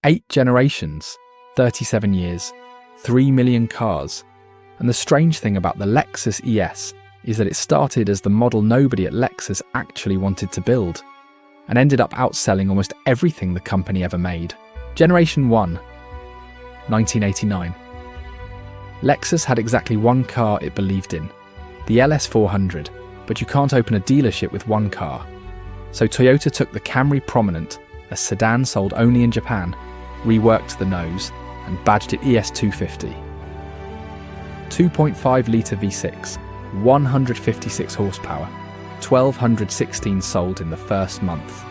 8 generations, 37 years, 3 million cars. And the strange thing about the Lexus ES is that it started as the model nobody at Lexus actually wanted to build, and ended up outselling almost everything the company ever made. Generation 1, 1989. Lexus had exactly one car it believed in, the LS400, but you can't open a dealership with one car. So Toyota took the Camry Prominent, a sedan sold only in Japan, reworked the nose, and badged it ES250. 2.5-litre V6, 156 horsepower, 1,216 sold in the first month,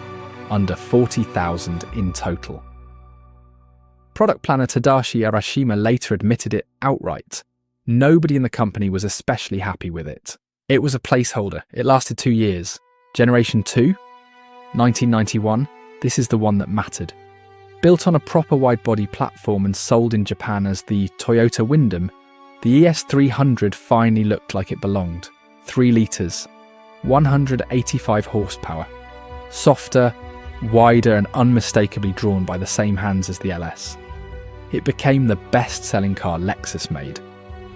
under 40,000 in total. Product planner Tadashi Arashima later admitted it outright. Nobody in the company was especially happy with it. It was a placeholder. It lasted 2 years. Generation 2, 1991, this is the one that mattered. Built on a proper wide-body platform and sold in Japan as the Toyota Wyndham, the ES300 finally looked like it belonged. 3 litres, 185 horsepower. Softer, wider and unmistakably drawn by the same hands as the LS. It became the best-selling car Lexus made,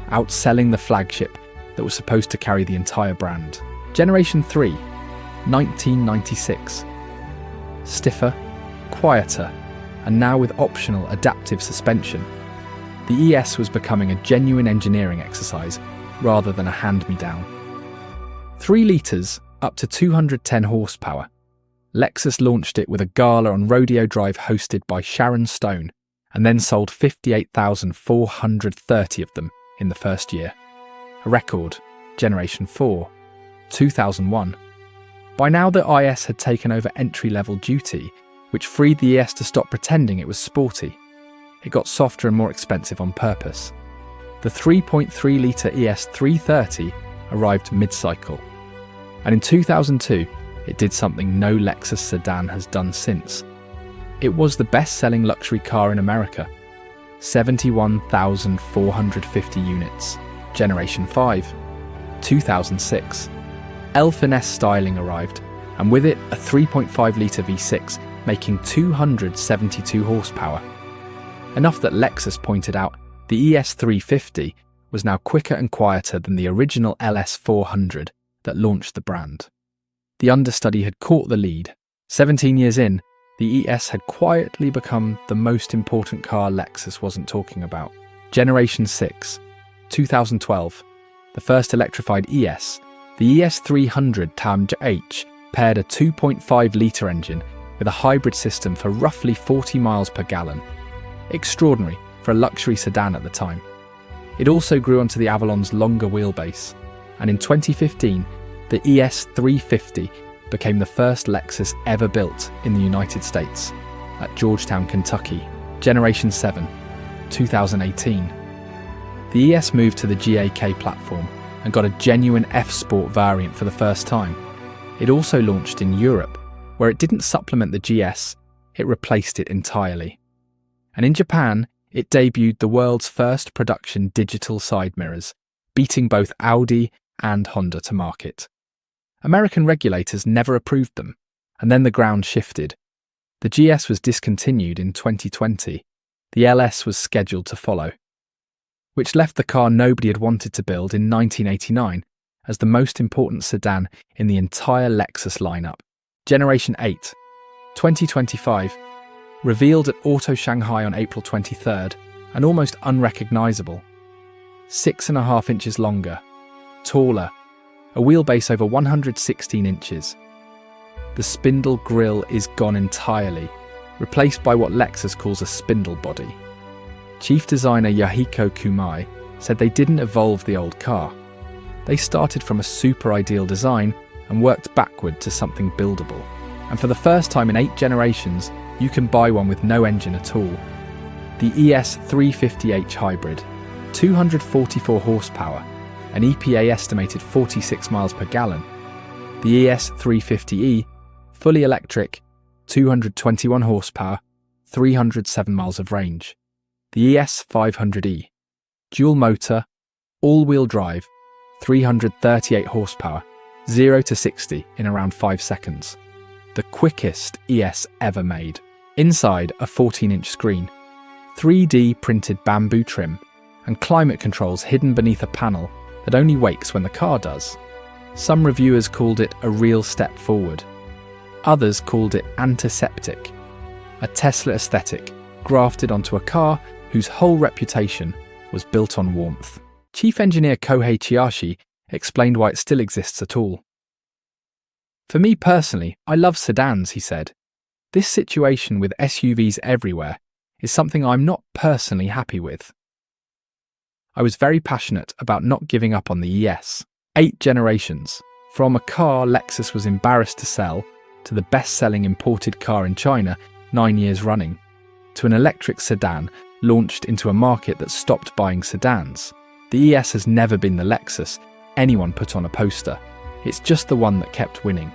outselling the flagship that was supposed to carry the entire brand. Generation 3, 1996. Stiffer, quieter, and now with optional adaptive suspension. The ES was becoming a genuine engineering exercise rather than a hand-me-down. 3 litres, up to 210 horsepower. Lexus launched it with a gala on Rodeo Drive hosted by Sharon Stone, and then sold 58,430 of them in the first year. A record, Generation 4, 2001. By now the IS had taken over entry-level duty, which freed the ES to stop pretending it was sporty. It got softer and more expensive on purpose. The 3.3-litre ES330 arrived mid-cycle. And in 2002, it did something no Lexus sedan has done since. It was the best-selling luxury car in America. 71,450 units. Generation 5, 2006. Finesse styling arrived, and with it a 3.5-litre V6 making 272 horsepower. Enough that Lexus pointed out the ES350 was now quicker and quieter than the original LS400 that launched the brand. The understudy had caught the lead. 17 years in, the ES had quietly become the most important car Lexus wasn't talking about. Generation 6, 2012. The first electrified ES, the ES300 TAMJ paired a 2.5-litre engine with a hybrid system for roughly 40 miles per gallon. Extraordinary for a luxury sedan at the time. It also grew onto the Avalon's longer wheelbase, and in 2015, the ES350 became the first Lexus ever built in the United States at Georgetown, Kentucky. Generation 7, 2018. The ES moved to the GAK platform and got a genuine F-Sport variant for the first time. It also launched in Europe, where it didn't supplement the GS, it replaced it entirely. And in Japan, it debuted the world's first production digital side mirrors, beating both Audi and Honda to market. American regulators never approved them, and then the ground shifted. The GS was discontinued in 2020. The LS was scheduled to follow, which left the car nobody had wanted to build in 1989 as the most important sedan in the entire Lexus lineup. Generation 8, 2025, revealed at Auto Shanghai on April 23rd, and almost unrecognisable. 6.5 inches longer, taller, a wheelbase over 116 inches. The spindle grille is gone entirely, replaced by what Lexus calls a spindle body. Chief designer Yahiko Kumai said they didn't evolve the old car. They started from a super ideal design and worked backward to something buildable. And for the first time in 8 generations, you can buy one with no engine at all. The ES350h Hybrid, 244 horsepower, an EPA estimated 46 miles per gallon. The ES350e, fully electric, 221 horsepower, 307 miles of range. The ES500e, dual motor, all-wheel drive, 338 horsepower, 0 to 60 in around 5 seconds. The quickest ES ever made. Inside, a 14-inch screen, 3D printed bamboo trim, and climate controls hidden beneath a panel that only wakes when the car does. Some reviewers called it a real step forward. Others called it antiseptic, a Tesla aesthetic grafted onto a car whose whole reputation was built on warmth. Chief engineer Kohei Chiyashi explained why it still exists at all. "For me personally, I love sedans," he said. "This situation with SUVs everywhere is something I'm not personally happy with. I was very passionate about not giving up on the ES. 8 generations, from a car Lexus was embarrassed to sell, to the best-selling imported car in China 9 years running, to an electric sedan launched into a market that stopped buying sedans. The ES has never been the Lexus anyone put on a poster. It's just the one that kept winning."